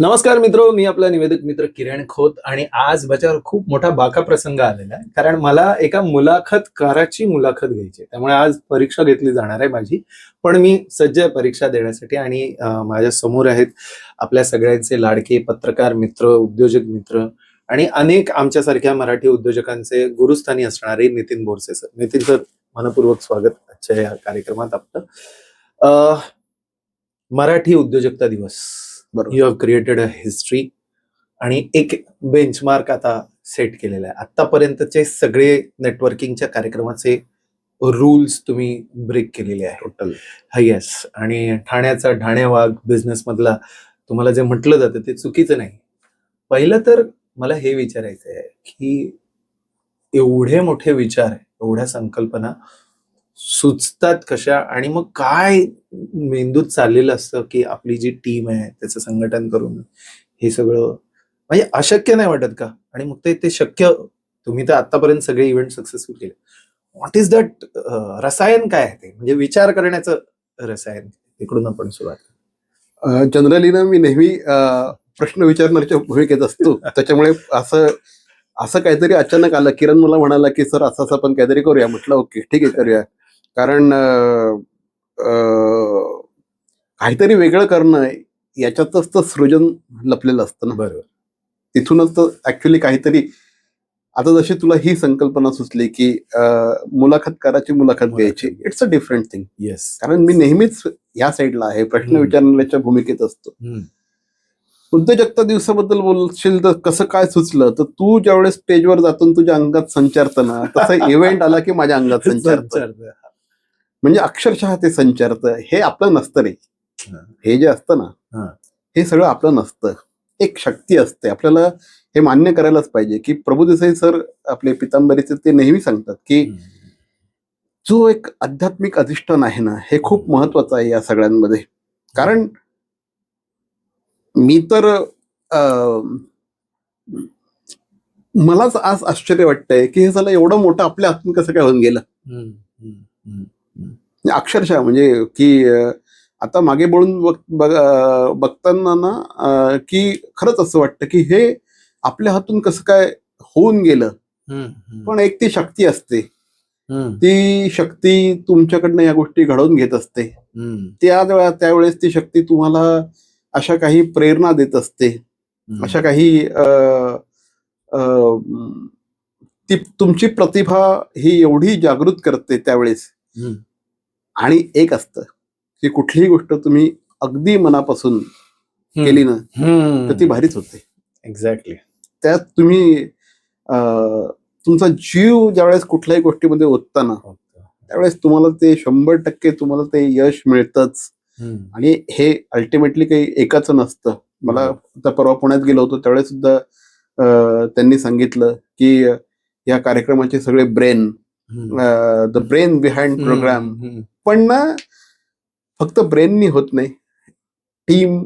नमस्कार मित्र, मी आपला निवेदक मित्र किरण खोत आणि आज माझ्यावर खूप मोठा बाका प्रसंग आलेला आहे. कारण मला एका मुलाखतकाराची मुलाखत घ्यायची आहे. त्यामुळे आज परीक्षा घेतली जाणार आहे माझी. पण मी सज्ज आहे परीक्षा देण्यासाठी आणि माझ्या समोर आहेत आपल्या सगळ्यांचे लाडके पत्रकार मित्र, उद्योजक मित्र आणि अनेक आमच्यासारख्या मराठी उद्योजकांचे गुरुस्थानी असणारे नितीन बोरसे सर. नितीन सर, मनपूर्वक स्वागत आजच्या या कार्यक्रमात आपलं. मराठी उद्योजकता दिवस, you have created a history आणि एक बेंचमार्क आता सेट केलेला आहे. आतापर्यंतचे सगळे नेटवर्किंगच्या कार्यक्रमाचे रूल्स तुम्ही ब्रेक केलेले आहे टोटल. येस, आणि ठाण्याचा ढाण्यावाग बिझनेस मधला तुम्हाला जे म्हटलं जातं ते चुकीचं नाही. पहिलं तर मला हे विचारायचं आहे की एवढे मोठे विचार, एवढ्या संकल्पना सुचतात कशा आणि मग काय मेंदूत चाललेलं असतं की आपली जी टीम आहे त्याचं संघटन करून हे सगळं म्हणजे अशक्य नाही वाटत का? आणि मग ते शक्य, तुम्ही तर आतापर्यंत सगळे इव्हेंट सक्सेसफुल केले. व्हॉट इज दॅट रसायन काय आहे ते, म्हणजे विचार करण्याचं रसायन, इकडून आपण सुरुवात. जनरली ना मी नेहमी प्रश्न विचारणाऱ्याच्या भूमिकेत असतो. त्याच्यामुळे असं काहीतरी अचानक आलं. किरण मला म्हणाला की सर असं असं आपण काहीतरी करूया. म्हटलं ओके ठीक आहे करूया. कारण काहीतरी वेगळं करणं याच्यातच तर सृजन लपलेलं असतं ना. बरोबर. तिथूनच तर ऍक्च्युली काहीतरी. आता जशी तुला ही संकल्पना सुचली की मुलाखतकाराची मुलाखत घ्यायची, it's a different thing. Yes, कारण मी नेहमीच या साईडला आहे, प्रश्न विचारण्याच्या भूमिकेत असतो. उद्योजकता दिवसाबद्दल बोलशील तर कसं काय सुचलं, तर तू ज्यावेळेस स्टेजवर जातो तुझ्या अंगात संचारतं ना, तसं इव्हेंट आला की माझ्या अंगात संचारतं. म्हणजे अक्षरशः ते संचारतं. हे आपलं नसतं रे. हे जे असतं ना, हे सगळं आपलं नसतं. एक शक्ती असते. आपल्याला हे मान्य करायलाच पाहिजे की प्रभू देसाई सर आपले पितांबरीचे ते नेहमी सांगतात की जो एक आध्यात्मिक अधिष्ठान आहे ना, हे खूप महत्वाचं आहे या सगळ्यांमध्ये. कारण मी तर मलाच आज आश्चर्य वाटतंय की हे झालं एवढं मोठं आपल्या हातून कसं काय होऊन गेलं. अक्षरशः म्हणजे की आता मागे बोलून बघताना ना की खरंच असं वाटतं की हे आपल्या हातून कसं काय होऊन गेलं. पण एक ती शक्ती असते, ती शक्ती तुमच्याकडनं या गोष्टी घडवून घेत असते. त्यावेळेस ती शक्ती तुम्हाला अशा काही प्रेरणा देत असते, अशा काही ती तुमची प्रतिभा ही एवढी जागृत करते त्यावेळेस. आणि एक असतं की कुठलीही गोष्ट तुम्ही अगदी मनापासून केली ना तर ती भारीच होते. एक्झॅक्टली. त्यात तुम्ही तुमचा जीव ज्यावेळेस कुठल्याही गोष्टीमध्ये ओतता ना, त्यावेळेस तुम्हाला ते 100% तुम्हाला ते यश मिळतच. आणि हे अल्टिमेटली काही एकाच नसतं. मला आता परवा पुण्यात गेलो होतो त्यावेळेस सुद्धा त्यांनी सांगितलं की या कार्यक्रमाचे सगळे brain, the brain behind program. पण ना फक्त ब्रेननी होत नाही, team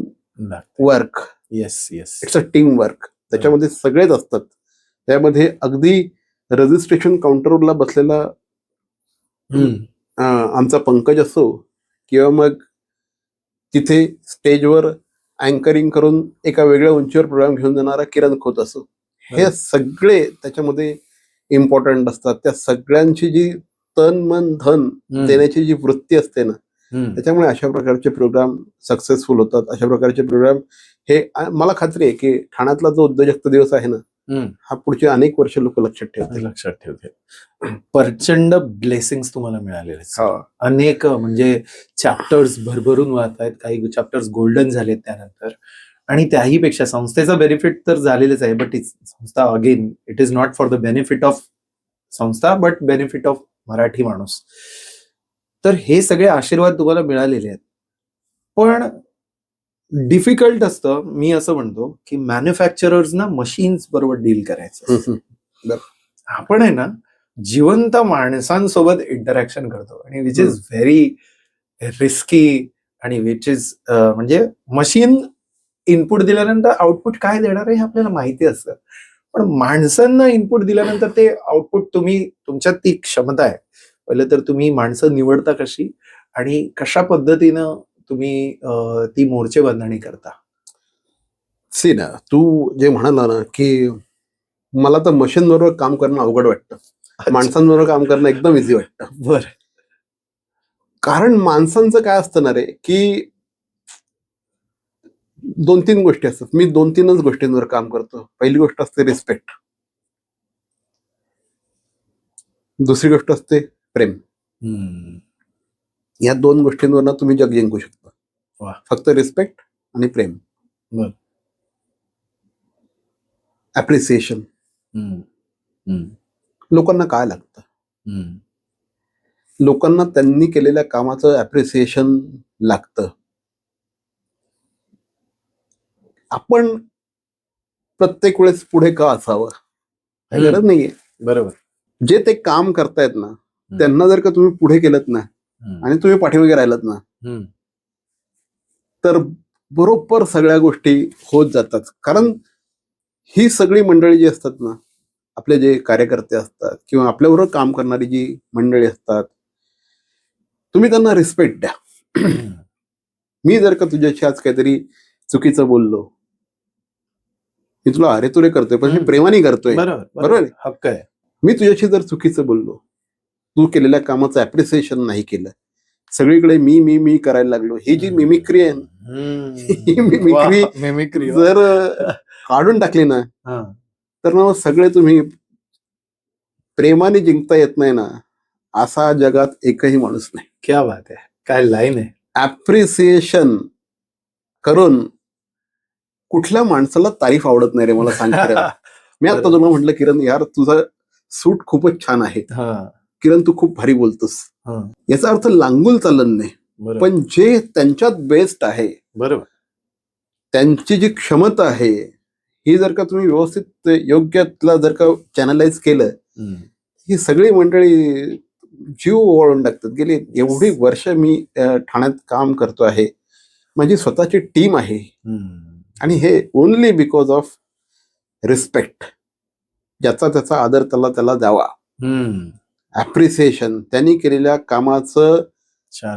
work. Yes yes, it's a team work. त्याच्यामध्ये सगळेच असतात. त्यामध्ये अगदी रजिस्ट्रेशन काउंटरला बसलेला आमचा पंकज असो किंवा मग तिथे स्टेजवर अँकरिंग करून एका वेगळ्या उंचीवर प्रोग्राम घेऊन जाणारा किरण खोत असो, हे सगळे त्याच्यामध्ये इम्पॉर्टंट असतात. त्या सगळ्यांची जी तन मन धन देण्याची जी वृत्ती असते ना, त्याच्यामुळे अशा प्रकारचे प्रोग्राम सक्सेसफुल होतात. अशा प्रकारचे प्रोग्राम हे मला खात्री आहे की ठाण्यातला जो उद्योजकता दिवस आहे ना, हा पुढचे अनेक वर्ष लोक लक्षात ठेवतील. प्रचंड ब्लेसिंग्स तुम्हाला मिळालेले. अनेक म्हणजे चॅप्टर्स भरभरून वाहत आहेत. काही चॅप्टर्स गोल्डन झालेत त्यानंतर. आणि त्याही पेक्षा संस्थेचा बेनिफिट तर झालेलेच आहे. बट संस्था again it is not for the benefit of संस्था बट बेनिफिट ऑफ मराठी माणूस. तर हे सगळे आशीर्वाद तुम्हाला मिळालेले आहेत. पण डिफिकल्ट असतं, मी असं म्हणतो की मॅन्युफॅक्चरर्स ना मशीन्स बरोबर डील करायचं. आपण आहे ना जिवंत माणसांसोबत इंटरॅक्शन करतो आणि विच इज व्हेरी रिस्की आणि विच इज म्हणजे मशीन इनपुट दिल्यानंतर आउटपुट काय देणार आहे हे आपल्याला माहिती असतं. पण माणसांना इनपुट दिल्यानंतर ते आउटपुट, तुम्ही तुमच्यात ती क्षमता आहे. पहिलं तर तुम्ही माणसं निवडता कशी आणि कशा पद्धतीनं तुम्ही ती मोर्चे बांधणी करता. सी ना, तू जे म्हणाला ना की मला तर मशीन बरोबर काम करणं अवघड वाटतं, माणसांबरोबर काम करणं एकदम इझी वाटतं. बर. कारण माणसांचं काय असतं ना रे, की 2-3 गोष्टी असतात. मी 2-3च गोष्टींवर काम करतो. पहिली गोष्ट असते रिस्पेक्ट, दुसरी गोष्ट असते प्रेम. या 2 गोष्टींवर तुम्ही जग जिंकू शकता. वा. फक्त रिस्पेक्ट आणि प्रेम. बर. ऍप्रिसिएशन. लोकांना काय लागतं? लोकांना त्यांनी केलेल्या कामाचं ऍप्रिसिएशन लागतं. आपण प्रत्येक वेळेस पुढे का असावं? काही गरज नाहीये. बरोबर. जे ते काम करतायत ना, त्यांना जर का तुम्ही पुढे केलं ना आणि तुम्ही पाठीमागे राहिलात ना, तर बरोबर सगळ्या गोष्टी होत जातात. कारण ही सगळी मंडळी जी असतात ना, आपले जे कार्यकर्ते असतात किंवा आपल्याबरोबर काम करणारी जी मंडळी असतात, तुम्ही त्यांना रिस्पेक्ट द्या. मी जर का तुझ्याशी आज काहीतरी चुकीचं बोललो, मी तुला अरे तुरे करतोय, पण मी प्रेमाने करतोय. बरोबर. हक्क आहे. मी तुझ्याशी जर चुकीचं बोललो, तू केलेल्या कामाचं ऍप्रिसिएशन नाही केलं, सगळीकडे मी मी मी करायला लागलो, ही जी मिमिक्री आहे ना, ही मिमिक्री जर काढून टाकली ना, तर मग सगळे तुम्ही प्रेमाने जिंकता येत नाही ना, असा जगात एकही माणूस नाही. क्या बात आहे, काय लाईन आहे. ऍप्रिसिएशन करून कुठल्या माणसाला तारीफ आवडत नाही रे, मला सांग खरं. मी आता तुला म्हटलं, किरण यार तुझा सूट खूपच छान आहे, किरण तू खूप भारी बोलतोस, याचा अर्थ लांगुल चालन नाही. पण जे त्यांच्यात बेस्ट आहे, बरोबर, त्यांची जी क्षमता आहे, ही जर का तुम्ही व्यवस्थित योग्यला जर का चॅनलाइज केलं, ही सगळी मंडळी जीव ओवाळून टाकतात. गेली एवढी वर्ष मी ठाण्यात काम करतो आहे, माझी स्वतःची टीम आहे, आणि हे ओनली बिकॉज ऑफ रिस्पेक्ट. ज्याचा त्याचा आदर त्याला द्यावा. ऍप्रिसिएशन, त्यांनी केलेल्या कामाचं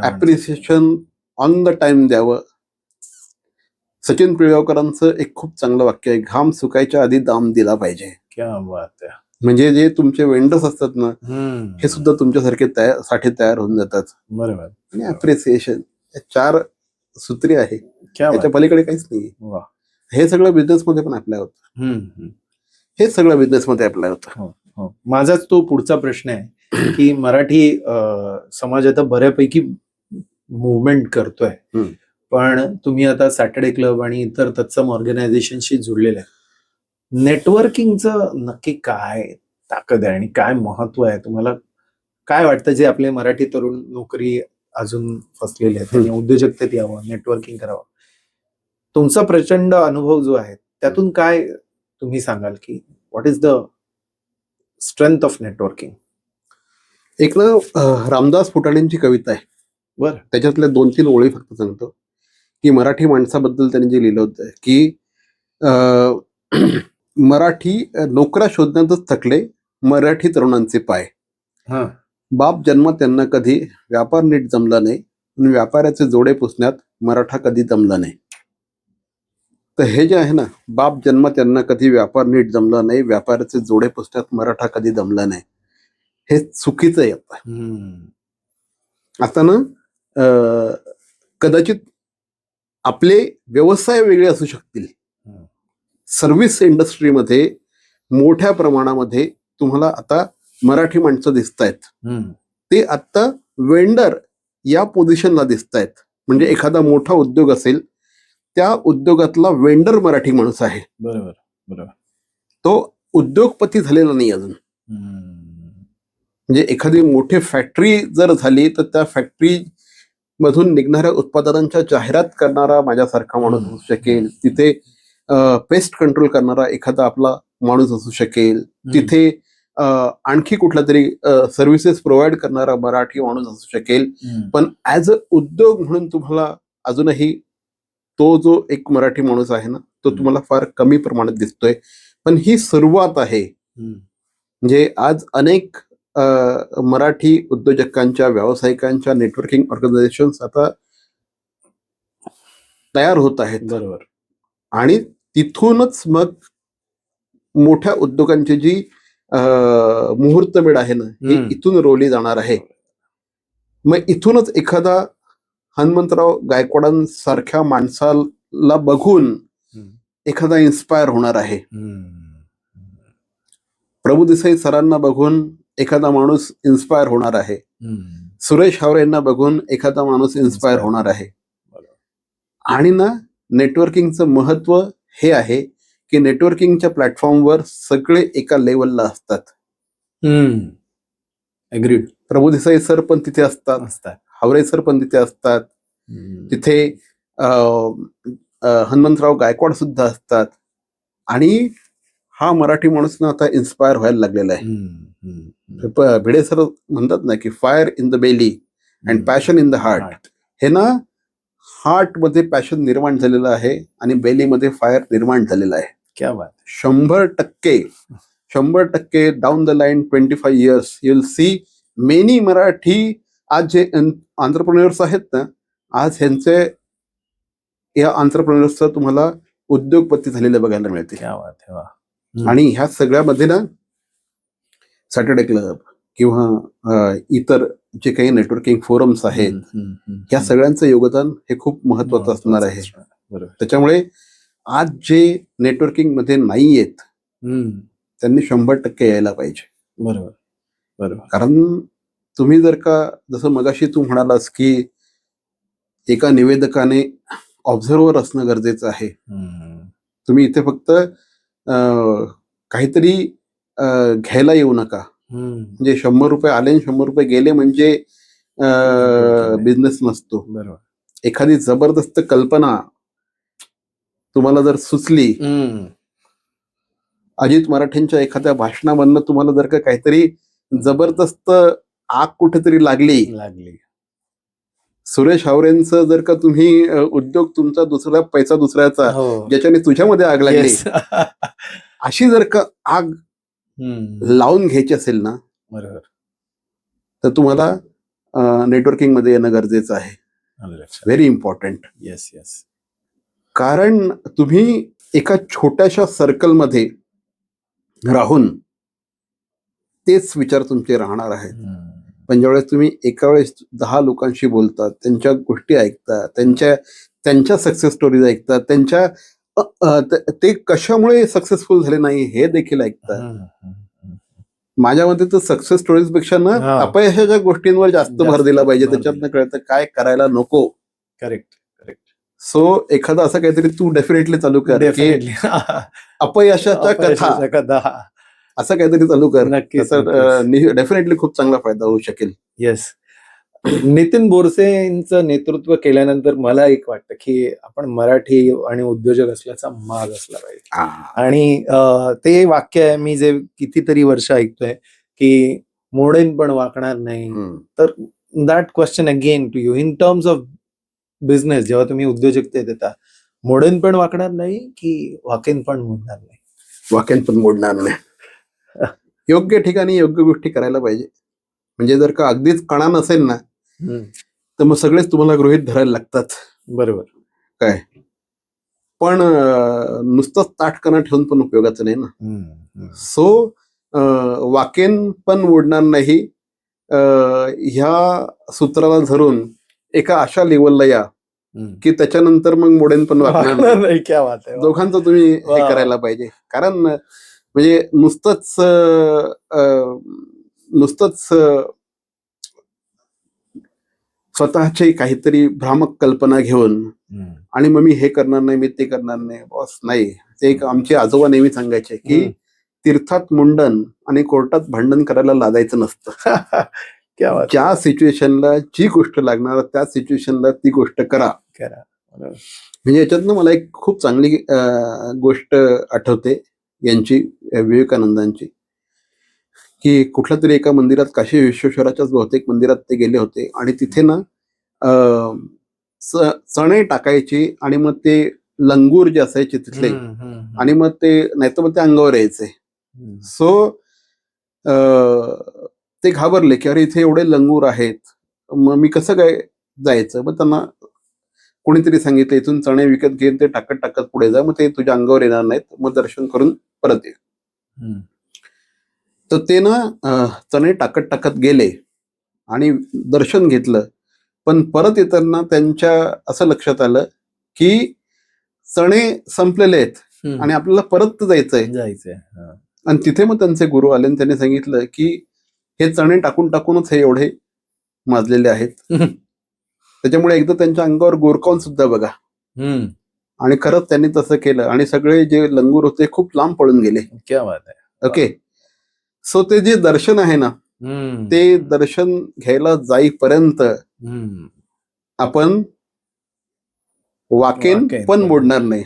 ऍप्रिसिएशन ऑन द टाइम द्यावं. सचिन पिळगावकरांचं एक खूप चांगलं वाक्य आहे, घाम सुकायच्या आधी दाम दिला पाहिजे. क्या बात आहे. म्हणजे जे तुमचे वेंडर्स असतात ना, हे सुद्धा तुमच्यासारखे साठी तयार होऊन जातात. बरोबर. आणि ऍप्रिसिएशन, 4 सूत्री आहे, त्याच्या पलीकडे काहीच नाही. हे सगळं बिझनेसमध्ये पण अप्लाय होतं. हे सगळं बिझनेसमध्ये अप्लाय होतं. माझाच तो पुढचा प्रश्न आहे की मराठी समाज आता बऱ्यापैकी मुवमेंट करतोय, पण तुम्ही आता सॅटर्डे क्लब आणि इतर तत्सम ऑर्गनायझेशनशी जुळलेले आहे. नेटवर्किंगचं नक्की काय ताकद आहे आणि काय महत्व आहे? तुम्हाला काय वाटतं, जे आपले मराठी तरुण नोकरी अजून फसलेले आहेत त्यांनी उद्योजकतेत यावं, नेटवर्किंग करावं? तुमचा प्रचंड अनुभव जो आहे त्यातून काय तुम्ही सांगाल की what is the strength of networking? एक ना रामदास फुटाळेंची कविता आहे, बरं, त्याच्यातल्या 2-3 ओळी फक्त सांगतो. की मराठी माणसाबद्दल त्यांनी जे लिहिलं होतं की मराठी नोकऱ्या शोधण्यातच थकले मराठी तरुणांचे पाय. बाप जन्म त्यांना कधी व्यापार नीट जमला नाही, आणि व्यापाराचे जोडे पुसण्यात मराठा कधी जमला नाही. तर हे जे आहे ना, बाप जन्म त्यांना कधी व्यापार नीट जमला नाही, व्यापाराचे जोडे पुसण्यात मराठा कधी जमला नाही, हे चुकीचं आहे. आता ना कदाचित आपले व्यवसाय वेगळे असू शकतील. सर्व्हिस इंडस्ट्रीमध्ये मोठ्या प्रमाणामध्ये तुम्हाला आता मराठी माणसं दिसत आहेत. ते आता वेंडर या पोझिशनला दिसत आहेत. म्हणजे एखादा मोठा उद्योग असेल, त्या उद्योगातला वेंडर मराठी माणूस आहे. बरोबर बरोबर. तो उद्योगपती झालेला नाही अजून. म्हणजे एखादी मोठी फॅक्टरी जर झाली, तर त्या फॅक्टरी मधून निघणाऱ्या उत्पादनांच्या जाहिरात करणारा माझ्यासारखा माणूस असू शकेल. तिथे पेस्ट कंट्रोल करणारा एखादा आपला माणूस असू शकेल. तिथे आणखी कुठला तरी सर्व्हिसेस प्रोव्हाइड करणारा मराठी माणूस असू शकेल. पण ऍज अ उद्योग म्हणून तुम्हाला अजूनही तो जो एक मराठी माणूस आहे ना, तो तुम्हाला फार कमी प्रमाणात दिसतोय. पण ही सुरुवात आहे. म्हणजे आज अनेक मराठी उद्योजकांच्या, व्यावसायिकांच्या नेटवर्किंग ऑर्गनायझेशन आता तयार होत आहेत. बरोबर. आणि तिथूनच मग मोठ्या उद्योगांची जी मुहूर्तमेढ आहे ना, ही इथून रोवली जाणार आहे. मग इथूनच एखादा हनुमंतराव गायकवाडांसारख्या माणसाला बघून एखादा इन्स्पायर होणार आहे. प्रभुदेसाई सरांना बघून एखादा माणूस इन्स्पायर होणार आहे. सुरेश हावरेंना बघून एखादा माणूस इन्स्पायर होणार आहे. आणि ना, नेटवर्किंगचं महत्व हे आहे की नेटवर्किंगच्या प्लॅटफॉर्मवर सगळे एका लेवलला असतात. अग्रीड. प्रभुदेसाई सर पण तिथे असतात, हावरे सर पण तिथे असतात, तिथे हनुमंतराव गायकवाड सुद्धा असतात. आणि हा मराठी माणूस ना आता इन्स्पायर व्हायला लागलेला आहे. भिडे सर म्हणतात ना की fire in the belly and passion in the heart. हे ना, हार्ट मध्ये पॅशन निर्माण झालेलं आहे आणि बेलीमध्ये फायर निर्माण झालेला आहे. क्या बात. 100% down the line 25 years you will see many Marathi. आज जे एंटरप्रेन्योर्स आहेत ना, आज ह्यांचे या एंटरप्रेन्योर्सचा तुम्हाला उद्योगपती झालेले बघायला मिळते. क्या बात आहे. आणि ह्या सगळ्यामध्ये ना, सॅटर्डे क्लब किंवा इतर जे काही नेटवर्किंग फोरम्स आहेत, ह्या सगळ्यांचं योगदान हे खूप महत्वाचं असणार आहे. त्याच्यामुळे आज जे नेटवर्किंग मध्ये नाही आहेत त्यांनी 100% यायला पाहिजे. बरोबर. कारण तुम्ही जर का, जसं मगाशी तू म्हणालास की एका निवेदकाने ऑब्झर्वर असणं गरजेचं आहे. तुम्ही इथे फक्त काहीतरी घ्यायला येऊ नका. म्हणजे 100 रुपये आले आणि 100 रुपये गेले म्हणजे बिझनेस नसतो. बरोबर. एखादी जबरदस्त कल्पना तुम्हाला जर सुचली, अजित मराठेंच्या एखाद्या भाषणामधनं तुम्हाला जर का काहीतरी जबरदस्त आग कुठेतरी लागली, सुरेश हावरेंचं जर का तुम्ही उद्योग तुमचा दुसरा पैसा दुसऱ्याचा, ज्याच्याने तुझ्यामध्ये आग लागली, अशी जर का आग लावून घ्यायची असेल ना, बरोबर, तर तुम्हाला नेटवर्किंग मध्ये येणं गरजेचं आहे. Very important. येस. कारण तुम्ही एका छोट्याशा सर्कलमध्ये राहून तेच विचार तुमचे राहणार आहेत. पण ज्यावेळेस तुम्ही एका वेळेस 10 लोकांशी बोलतात, त्यांच्या गोष्टी ऐकता, त्यांच्या सक्सेस स्टोरीज ऐकतात, त्यांच्या ते कशामुळे सक्सेसफुल झाले नाही हे देखील ऐकतात. माझ्या मते तर सक्सेस स्टोरीज पेक्षा ना अपयशाच्या गोष्टींवर जास्त भर दिला पाहिजे. त्याच्यातनं कळतं काय करायला नको. करेक्ट. सो एखादा असं काहीतरी तू डेफिनेटली चालू कर, अपयशाच्या कथा असं काहीतरी चालू कर. डेफिनेटली खूप चांगला फायदा होऊ शकेल. येस. नितीन बोरसेंचं नेतृत्व केल्यानंतर मला एक वाटतं की आपण मराठी आणि उद्योजक असल्याचा माग असला पाहिजे. आणि ते वाक्य आहे मी जे कितीतरी वर्ष ऐकतोय की मोडेन पण वाकणार नाही. तर that question again to you in terms of business, जेव्हा तुम्ही उद्योजकतेत येता, मोडेन पण वाकणार नाही की वाकेन पण मोडणार नाही? वाकेन पण मोडणार नाही. योग्य ठिकाणी योग्य गोष्टी करायला पाहिजे. म्हणजे जर का अगदीच कणा नसेल ना, तर मग सगळेच तुम्हाला गृहीत धरायला लागतात. बरोबर. काय पण नुसतंच ताटकणा ठेवून पण उपयोगाचं नाही ना. सो वाकेन पण मोडणार नाही ह्या सूत्राला धरून एका अशा लेवलला या की त्याच्यानंतर मग मोडेन पण वाकणार नाही. क्या बात आहे. दोघांचं तुम्ही हे करायला पाहिजे. कारण म्हणजे नुसतंच स्वतःची काहीतरी भ्रामक कल्पना घेऊन आणि मग मी हे करणार नाही, मी ते करणार नाही, बॉस नाही. ते एक आमचे आजोबा नेहमी सांगायचे की तीर्थात मुंडन आणि कोर्टात भांडण करायला लादायचं नसतं. ज्या सिच्युएशनला जी गोष्ट लागणार त्या सिच्युएशनला ती गोष्ट करा. म्हणजे याच्यातनं मला एक खूप चांगली गोष्ट आठवते यांची, विवेकानंदांची, की कुठल्या तरी एका मंदिरात, काशी विश्वेश्वराच्याच बहुतेक मंदिरात ते गेले होते आणि तिथे ना चणे टाकायचे आणि मग ते लंगूर जे असायचे तिथले आणि मग ते नाहीतर मग ते अंगावर यायचे. सो ते घाबरले की अरे इथे एवढे लंगूर आहेत, मग मी कसं काय जायचं. मग त्यांना कोणीतरी सांगितलं इथून चणे विकत घेऊन ते टाकत टाकत पुढे जा, मग ते तुझ्या अंगावर येणार नाहीत, मग दर्शन करून परत ये. तर ते ना चणे टाकत टाकत गेले आणि दर्शन घेतलं. पण परत येताना त्यांच्या असं लक्षात आलं की चणे संपलेले आहेत आणि आपल्याला परत जायचंय. आणि तिथे मग त्यांचे गुरु आले आणि त्यांनी सांगितलं की हे चणे टाकून टाकूनच हे एवढे माजलेले आहेत. त्याच्यामुळे एकदा त्यांच्या अंगावर गोरकावून सुद्धा बघा. आणि खरंच त्यांनी तसं केलं आणि सगळे जे लंगूर होते खूप लांब पळून गेले. क्या बात आहे. ओके. सो ते जे दर्शन आहे ना, ते दर्शन घ्यायला जाईपर्यंत आपण वाकेन पण मोडणार नाही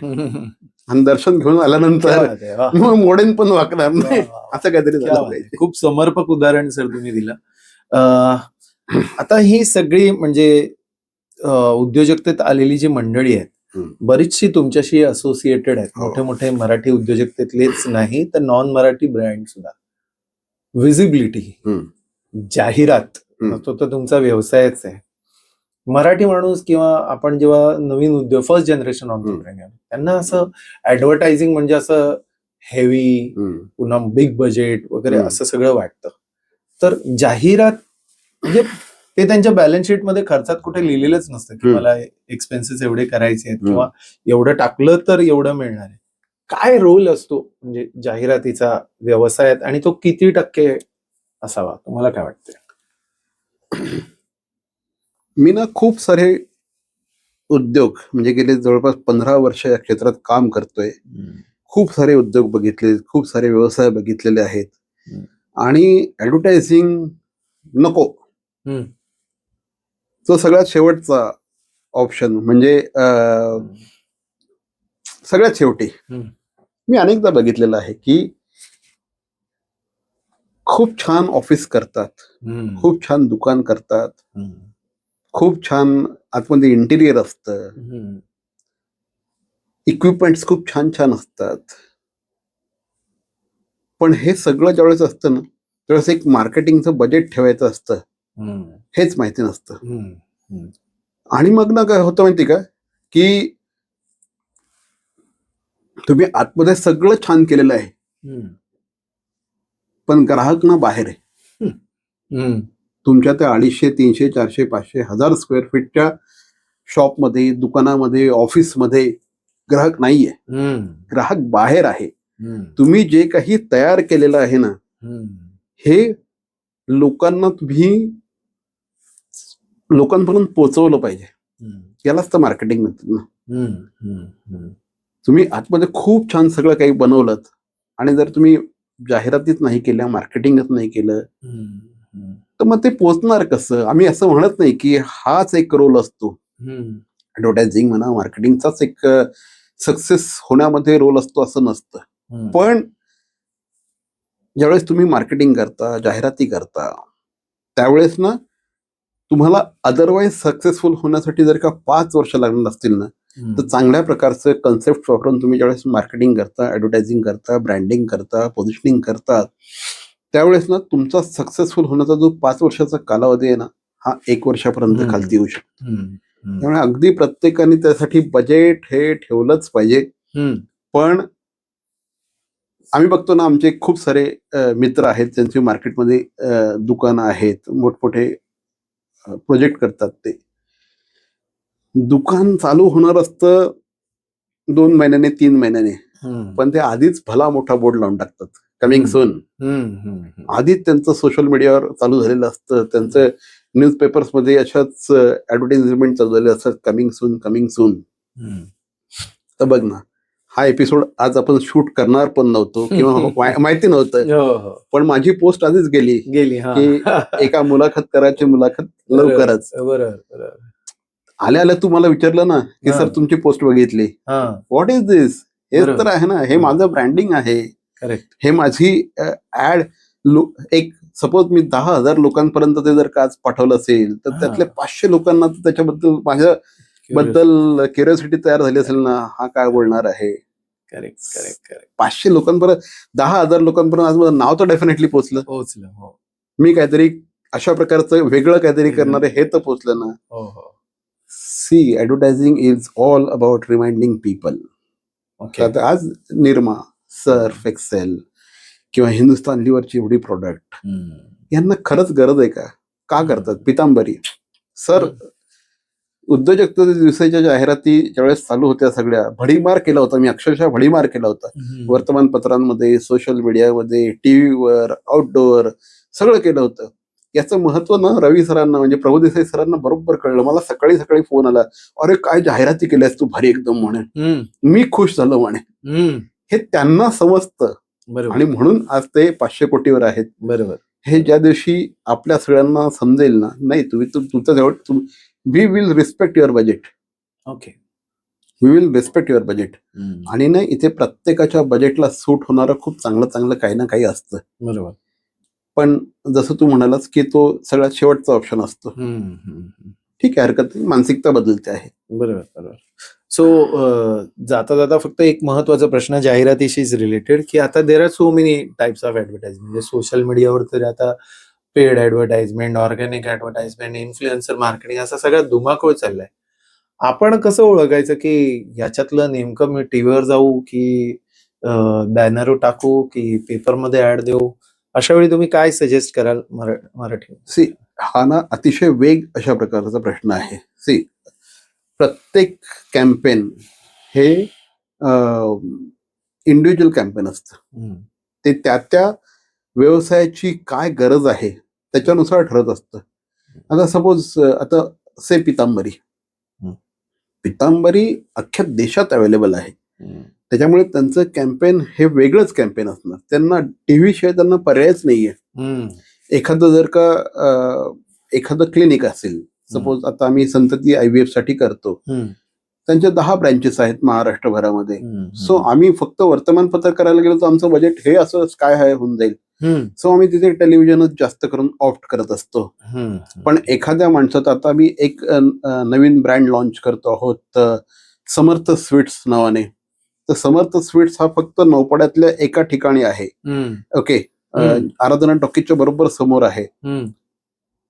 आणि दर्शन घेऊन आल्यानंतर मग मोडेन पण वाकणार नाही, असं काहीतरी झालं पाहिजे. खूप समर्पक उदाहरण सर तुम्ही दिलं. आता ही सगळी म्हणजे उद्योजकतेत आलेली जी मंडळी आहेत बरीचशी तुमच्याशी असोसिएटेड आहेत. मोठे मोठे मराठी उद्योजकतेतलेच नाही तर नॉन मराठी ब्रँड सुद्धा. विजिबिलिटी, जाहिरात तो तर तुमचा व्यवसायच आहे. मराठी माणूस किंवा आपण जेव्हा नवीन उद्योग फर्स्ट जनरेशन ऑन्टरप्रेन्योर त्यांना असं ऍडव्हर्टायझिंग म्हणजे असं हेवी, पुन्हा बिग बजेट वगैरे असं सगळं वाटतं. तर जाहिरात म्हणजे ते त्यांच्या बॅलन्स शीट मध्ये खर्चात कुठे लिहिलेलंच नसतं की मला एक्सपेन्सेस एवढे करायचे आहेत किंवा एवढं टाकलं तर एवढं मिळणार आहे. काय रोल असतो म्हणजे जाहिरातीचा व्यवसायात आणि तो किती टक्के असावा, तुम्हाला काय वाटतं? मी ना खूप सारे उद्योग म्हणजे गेले जवळपास 15 वर्ष या क्षेत्रात काम करतोय. खूप सारे उद्योग बघितले, खूप सारे व्यवसाय बघितलेले आहेत. आणि ऍडव्हर्टायझिंग नको तो सगळ्यात शेवटचा ऑप्शन. म्हणजे सगळ्यात शेवटी मी अनेकदा बघितलेलं आहे की खूप छान ऑफिस करतात, खूप छान दुकान करतात, खूप छान आतमध्ये इंटिरियर असतं, इक्विपमेंट्स खूप छान छान असतात. पण हे सगळं ज्यावेळेस असतं ना त्यावेळेस एक मार्केटिंगचं बजेट ठेवायचं असतं, हेच माहिती नसतं. आणि मग ना काय होतं माहिती का की तुम्ही आतमध्ये सगळं छान केलेलं आहे पण ग्राहक ना बाहेर आहे. तुमच्या त्या 250, 300, 400, 500, 1000 स्क्वेअर फीटच्या शॉपमध्ये, दुकानामध्ये, ऑफिसमध्ये ग्राहक नाहीये. ग्राहक बाहेर आहे. तुम्ही जे काही तयार केलेलं आहे ना हे लोकांना तुम्ही लोकांपर्यंत पोहोचवलं पाहिजे. यालाच तर मार्केटिंग म्हणतात ना. तुम्ही आतमध्ये खूप छान सगळं काही बनवलं आणि जर तुम्ही जाहिरातीच नाही केल्या, मार्केटिंगच नाही केलं तर मग ते पोचणार कसं? आम्ही असं म्हणत नाही की हाच एक रोल असतो. ऍडव्हर्टायझिंग म्हणा, मार्केटिंगचाच एक सक्सेस होण्यामध्ये रोल असतो असं नसतं. पण ज्यावेळेस तुम्ही मार्केटिंग करता, जाहिराती करता त्यावेळेस ना तुम्हाला अदरवाईज सक्सेसफुल होण्यासाठी जर का 5 वर्ष लागणार असतील ना तर चांगल्या प्रकारचं कन्सेप्ट वापरून तुम्ही ज्यावेळेस मार्केटिंग करता, ऍडव्हर्टायझिंग करता, ब्रँडिंग करता, पोझिशनिंग करता त्यावेळेस ना तुमचा सक्सेसफुल होण्याचा जो 5 वर्षाचा कालावधी आहे ना हा 1 वर्षापर्यंत खालती येऊ शकतो. त्यामुळे अगदी प्रत्येकाने त्यासाठी बजेट हे ठेवलंच पाहिजे. पण आम्ही बघतो ना आमचे खूप सारे मित्र आहेत ज्यांचे मार्केटमध्ये दुकानं आहेत, मोठमोठे प्रोजेक्ट करतात. ते दुकान चालू होणार असतं 2 महिन्याने, 3 महिन्याने, पण ते आधीच भला मोठा बोर्ड लावून टाकतात कमिंग सून. आधीच त्यांचं सोशल मीडियावर चालू झालेलं असतं, त्यांचं न्यूजपेपर्स मध्ये अशाच ऍडव्हर्टाइजमेंट चालू झाले असतात, कमिंग सून कमिंग सून. तर बघ ना हा एपिसोड आज आपण शूट करणार पण नव्हतो किंवा माहिती नव्हतं, पण माझी पोस्ट आधीच गेली की एका मुलाखत करायची, मुलाखत लवकरच. आल्या आल्या तू मला विचारलं ना की सर तुमची पोस्ट बघितली, व्हॉट इज दिस? हेच तर आहे ना, हे माझं ब्रँडिंग आहे. हे माझी ऍड. एक सपोज मी 10,000 लोकांपर्यंत ते जर का आज पाठवलं असेल तर त्यातले 500 लोकांना त्याच्याबद्दल माझ्याबद्दल क्युरिओसिटी तयार झाली असेल ना, हा काय बोलणार आहे. 500 लोकांपर्यंत, 10,000 लोकांपर्यंत आज माझं नाव तर डेफिनेटली पोहोचलं. मी काहीतरी अशा प्रकारचं वेगळं काहीतरी करणार आहे हे तर पोहोचलं ना. See advertising is all about reminding people. Okay. आता आज निरमा, सर्फ एक्सेल किंवा हिंदुस्तान लिव्हरची एवढी प्रोडक्ट यांना खरंच गरज आहे का? का करतात? पितांबरी सर, उद्योजकतेच्या दिवसाच्या जाहिराती ज्यावेळेस चालू होत्या सगळ्या, भडीमार केला होता मी, अक्षरशः भडीमार केला होता. वर्तमानपत्रांमध्ये, सोशल मीडियामध्ये, टीव्हीवर, आउटडोअर सगळं केलं होतं. याचं महत्व ना रवी सरांना म्हणजे प्रभू देसाई सरांना बरोबर कळलं. मला सकाळी सकाळी फोन आला, अरे काय जाहिराती केल्यास तू भारी एकदम म्हणे. मी खुश झालो म्हणे. हे त्यांना समजतं आणि म्हणून आज ते 500 कोटीवर आहेत. बरोबर. हे ज्या दिवशी आपल्या सगळ्यांना समजेल ना, नाही तुम्ही तुमचं जवळ, we will respect your budget. Okay. We will respect your budget. आणि नाही, इथे प्रत्येकाच्या बजेटला सूट होणारं खूप चांगलं चांगलं काही ना काही असतं. बरोबर. पण जसं तू म्हणालास की तो सगळ्यात शेवटचा ऑप्शन असतो. ठीक आहे, हरकत नाही, मानसिकता बदलते आहे. बरोबर बरोबर. सो जाता जाता फक्त एक महत्वाचा प्रश्न जाहिरातीशीच रिलेटेड, की आता there are so many types of advertisement. म्हणजे सोशल मीडियावर तरी आता paid advertisement, organic advertisement, influencer marketing असा सगळा धुमाकूळ चाललाय. आपण कसं ओळखायचं की ह्याच्यातलं नेमकं मी टीव्हीवर जाऊ की बॅनर टाकू की पेपरमध्ये ऍड देऊ? अशा वेळी तुम्ही काय सजेस्ट कराल मराठी? सी, हा ना अतिशय वेग अशा प्रकारचा प्रश्न आहे. सी, प्रत्येक कॅम्पेन हे इंडिव्हिज्युअल कॅम्पेन असतं. ते त्या व्यवसायाची काय गरज आहे त्याच्यानुसार ठरत असतं. आता सपोज आता से पितांबरी अख्ख्या देशात अवेलेबल आहे. त्याच्यामुळे त्यांचं कॅम्पेन हे वेगळंच कॅम्पेन असणार. त्यांना टीव्ही शिवाय त्यांना पर्यायच नाहीये. एखादं जर का एखादं क्लिनिक असेल, सपोज आता आम्ही संतती IVF साठी करतो, त्यांच्या 10 ब्रँचेस आहेत महाराष्ट्रभरामध्ये. सो आम्ही फक्त वर्तमानपत्र करायला गेलो तर आमचं बजेट हे असं काय हाय होऊन जाईल. सो आम्ही तिथे टेलिव्हिजनच जास्त करून ऑप्ट करत असतो. पण एखाद्या माणसात आता आम्ही एक नवीन ब्रँड लॉन्च करतो आहोत समर्थ स्वीट्स नावाने. तर समर्थ स्वीट्स हा फक्त नौपाड्यातल्या एका ठिकाणी आहे. ओके, आराधना टॉकीजच्या बरोबर समोर आहे.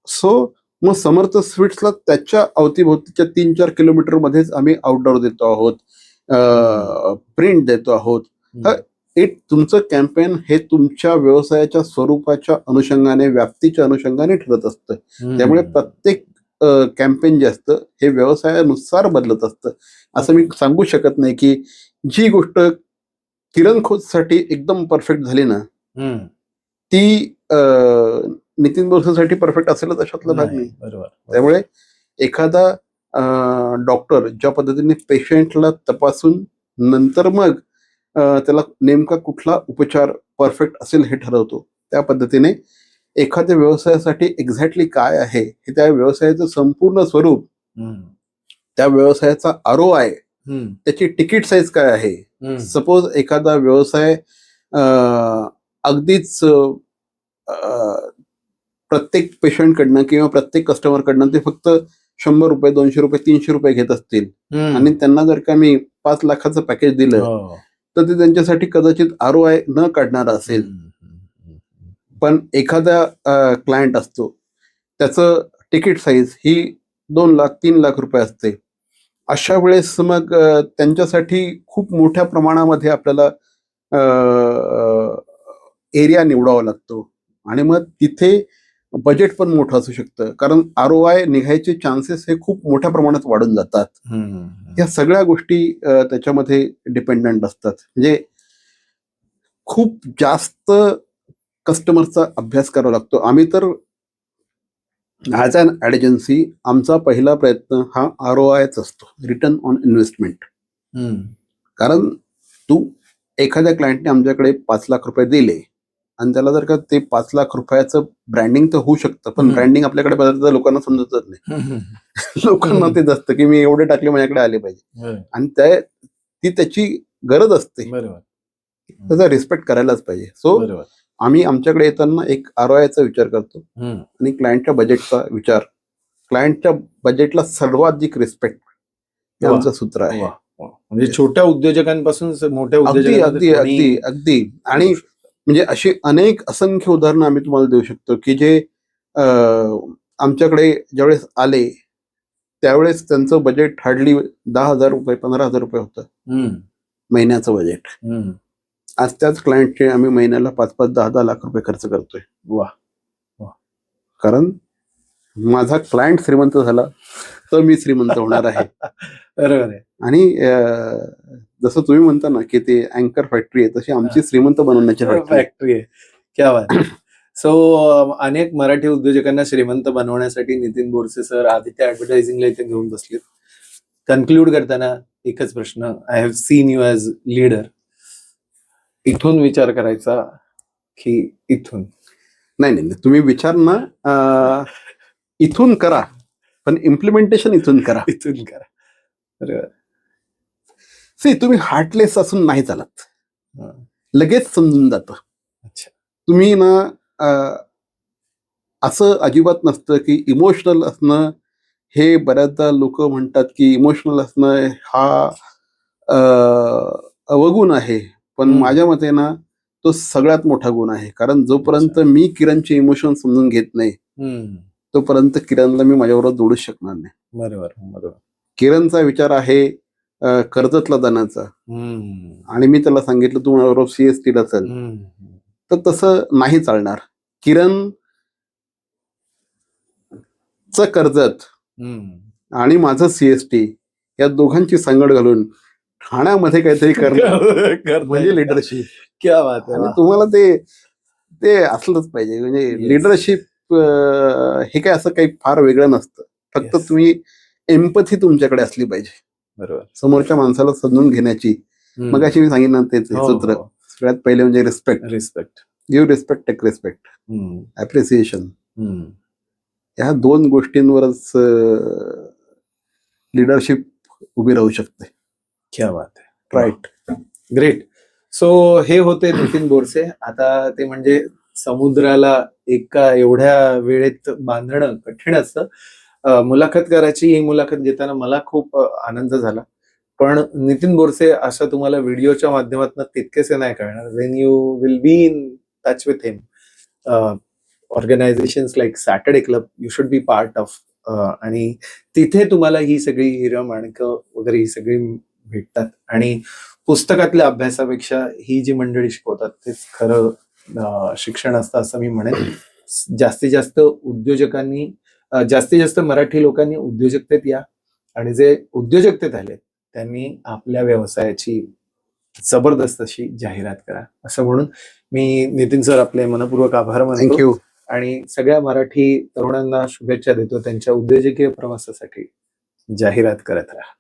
सो मग समर्थ स्वीट्सला त्याच्या अवतीभोवतीच्या 3-4 किलोमीटर मध्येच आम्ही आउटडोअर देतो आहोत, प्रिंट देतो आहोत. तुमचं कॅम्पेन हे तुमच्या व्यवसायाच्या स्वरूपाच्या अनुषंगाने, व्याप्तीच्या अनुषंगाने ठरत असतं. त्यामुळे प्रत्येक कॅम्पेन जे असतं हे व्यवसायानुसार बदलत असतं. असं मी सांगू शकत नाही की जी गोष्ट किरण खोतसाठी एकदम परफेक्ट झाली ना ती नितीन बोरसेसाठी परफेक्ट असेलच अशातला भाग नाही. त्यामुळे एखादा डॉक्टर ज्या पद्धतीने पेशंटला तपासून नंतर मग त्याला नेमका कुठला उपचार परफेक्ट असेल हे ठरवतो, त्या पद्धतीने एखाद्या व्यवसायासाठी एक्झॅक्टली काय आहे हे त्या व्यवसायाचं संपूर्ण स्वरूप, त्या व्यवसायाचा ROI, त्याची तिकीट साईज काय आहे. सपोज एखादा व्यवसाय अगदीच प्रत्येक पेशंटकडनं किंवा प्रत्येक कस्टमरकडनं ते फक्त 100 रुपये, 200 रुपये, 300 रुपये घेत असतील आणि त्यांना जर का मी 5 लाखाचं पॅकेज दिलं तर ते त्यांच्यासाठी कदाचित ROI न काढणारा असेल. पण एखादा क्लायंट असतो त्याचं तिकीट साईज ही 2 लाख 3 लाख रुपये असते. अशा वेळेस मग त्यांच्यासाठी खूप मोठ्या प्रमाणामध्ये आपल्याला एरिया निवडावा लागतो आणि मग तिथे बजेट पण मोठं असू शकतं, कारण ROI निघायचे चान्सेस हे खूप मोठ्या प्रमाणात वाढून जातात. या सगळ्या गोष्टी त्याच्यामध्ये डिपेंडंट असतात. म्हणजे खूप जास्त कस्टमरचा अभ्यास करावा लागतो. आम्ही तर ॲज अन ॲड एजन्सी आमचा पहिला प्रयत्न हा ROIच असतो, रिटर्न ऑन इन्व्हेस्टमेंट. कारण तू एखाद्या क्लायंटने आमच्याकडे 5 लाख रुपये दिले आणि त्याला जर का ते 5 लाख रुपयाचं ब्रँडिंग तर होऊ शकतं, पण ब्रँडिंग आपल्याकडे बदलतं लोकांना समजतच नाही. लोकांना तेच असतं की मी एवढे टाकले माझ्याकडे आले पाहिजे, आणि ती त्याची गरज असते. त्याचा रिस्पेक्ट करायलाच पाहिजे. सो आम्ही आमच्याकडे येताना एक ROIचा विचार करतो आणि क्लायंटच्या बजेटचा विचार. क्लायंटच्या बजेटला सर्वाधिक रिस्पेक्ट हे आमचं सूत्र आहे. म्हणजे छोट्या उद्योजकांपासून मोठ्या अगदी अगदी अगदी अगदी. आणि म्हणजे अशी अनेक असंख्य उदाहरणं आम्ही तुम्हाला देऊ शकतो की जे आमच्याकडे ज्यावेळेस आले त्यावेळेस त्यांचं बजेट हार्डली 10,000 रुपये 15,000 रुपये होतं हम्म, महिन्याचं बजेट. हम्म. आज त्याच क्लायंटचे आम्ही महिन्याला 5-5, 10-10 लाख रुपये खर्च करतोय. वा. कारण माझा क्लायंट श्रीमंत झाला तर मी श्रीमंत होणार आहे. बरोबर आहे. आणि जसं तुम्ही म्हणता ना की ते अँकर फॅक्टरी आहे, तशी आमची श्रीमंत बनवण्याची फॅक्टरी. फॅक्टरी आहे. क्या बात. सो अनेक मराठी उद्योजकांना श्रीमंत बनवण्यासाठी नितीन बोरसे सर आदित्य ऍडव्हर्टायझिंगला इथे घेऊन बसलेत. कन्क्लूड करताना एकच प्रश्न, I have seen you as leader. इथून विचार करायचा की इथून? नाही, तुम्ही विचार ना इथून करा, पण इम्प्लिमेंटेशन इथून करा. इथून करा. बरोबर. तुम्ही हार्टलेस असून नाही चालत, हा. लगेच समजून जातं. अच्छा. तुम्ही ना असं अजिबात नसतं की इमोशनल असणं हे, बऱ्याचदा लोक म्हणतात की इमोशनल असणं हा अवगुण आहे, पण माझ्या मते ना तो सगळ्यात मोठा गुण आहे. कारण जोपर्यंत मी किरणचे इमोशन समजून घेत नाही तोपर्यंत किरणला मी माझ्याबरोबर जोडू शकणार नाही. बरोबर बरोबर. किरणचा विचार आहे कर्जतला जाण्याचा, आणि मी त्याला सांगितलं तू माझ्याबरोबर सीएसटीला चल, तर तसं नाही चालणार. किरण कर्जत आणि माझं सीएसटी या दोघांची सांगड घालून ठाण्यामध्ये काहीतरी करणं म्हणजे लिडरशिप. क्या बात आहे. आणि तुम्हाला ते असलंच पाहिजे. म्हणजे लिडरशिप हे काय असं काही फार वेगळं नसतं, फक्त तुम्ही एम्पथी तुमच्याकडे असली पाहिजे. बरोबर. समोरच्या माणसाला समजून घेण्याची. मग अशी मी सांगितलं तेच सूत्र. सगळ्यात पहिले म्हणजे respect. Give respect, take respect, appreciation. ह्या 2 गोष्टींवरच लिडरशिप उभी राहू शकते. क्या बात आहे. राईट. ग्रेट. सो हे होते नितीन बोरसे. आता ते म्हणजे समुद्राला एका एवढ्या वेळेत बांधणं कठीण असतं. मुलाखत करायची, ही मुलाखत घेताना मला खूप आनंद झाला. पण नितीन बोरसे असं तुम्हाला व्हिडिओच्या माध्यमातून तितकेसे नाही कळणार. Wien you will be in touch with him, organisations like Saturday club you should be part of, आणि तिथे तुम्हाला ही सगळी हिरं माणकं वगैरे ही सगळी भेटतात. आणि पुस्तकातल्या अभ्यासापेक्षा ही जी मंडळी शिकवतात तेच खरं शिक्षण असतं असं मी म्हणेन. जास्तीत जास्त उद्योजकांनी, जास्तीत जास्त मराठी लोकांनी उद्योजकतेत या, आणि जे उद्योजकतेत आले त्यांनी आपल्या व्यवसायाची जबरदस्त अशी जाहिरात करा, असं म्हणून मी नितीन सर आपले मनपूर्वक आभार मानतो. थँक्यू. आणि सगळ्या मराठी तरुणांना शुभेच्छा देतो त्यांच्या उद्योजकीय प्रवासासाठी. जाहिरात करत राहा.